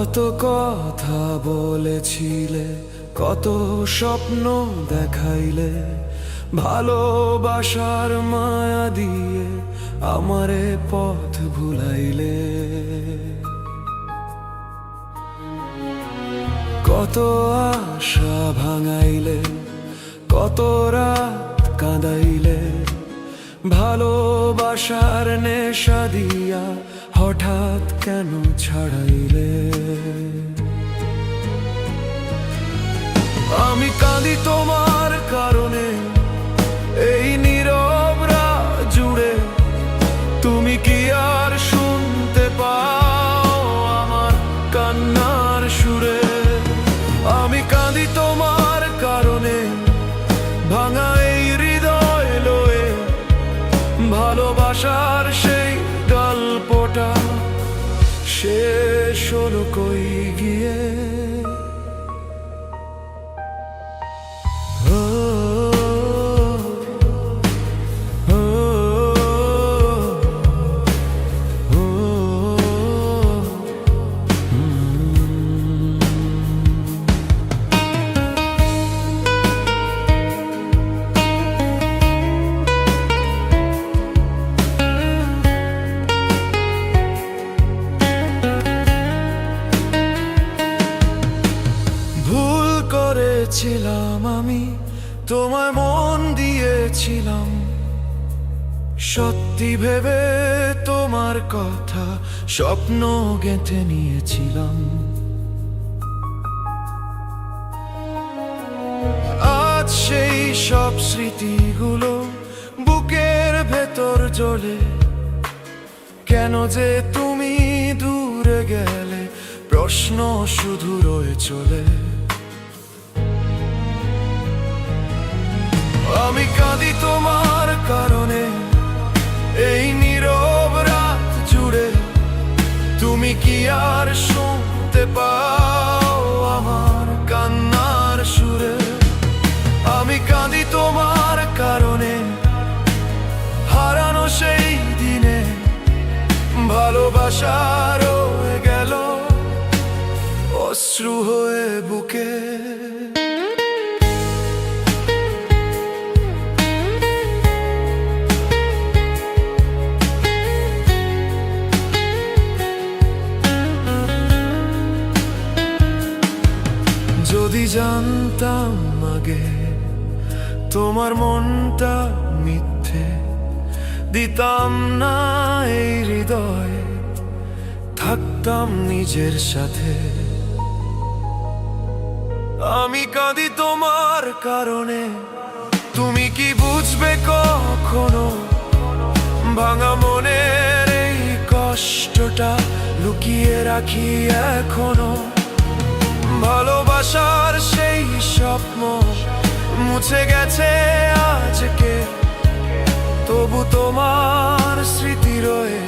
কত কথা বলেছিলে, কত স্বপ্ন দেখাইলে, ভালোবাসার মায়া দিয়ে আমারে পথ ভুলাইলে। কত আশা ভাঙাইলে, কত রাত কাঁদাইলে, ভালোবাসার নেশা দিয়া হঠাৎ কেন ছাড়াইলে। আমি কাঁদি তোমার কারণে, এই নীরব রাত জুড়ে। তুমি কি আর শুনতে পাও আমার কান্নার সুরে? আমি কাঁদি তোমার কারণে, ভাঙা এই হৃদয় লয়ে। ভালোবাসার সেই গল্পটা শেষ হলো কই গিয়ে। করেছিলাম আমি, তোমায় মন দিয়েছিলাম, সত্যি ভেবে তোমার কথা স্বপ্ন গেঁথে নিয়েছিলাম। আজ সেই সব স্মৃতিগুলো বুকের ভেতর জ্বলে। কেন যে তুমি দূরে গেলে, প্রশ্ন শুধু রয়ে চলে। আমি কাঁদি তোমার কারণে, এই নীরব রাত জুড়ে। তুমি কি আর শুনতে পাও আমার কান্নার সুরে? আমি কাঁদি তোমার কারণে, হারানো সেই দিনে। ভালোবাসা রয়ে গেল অশ্রু হয়ে বুকে। যদি জানতাম আগে তোমার মনটা মিথ্যে, দিতাম না এই হৃদয়, থাকতাম নিজের সাথে। আমি কাঁদি তোমার কারণে, তুমি কি বুঝবে কখনো? ভাঙা মনের এই কষ্টটা লুকিয়ে রাখি এখনো। ভালোবাসার সেই স্বপ্ন মুছে গেছে আজকে, তবু তোমার স্মৃতি রয়ে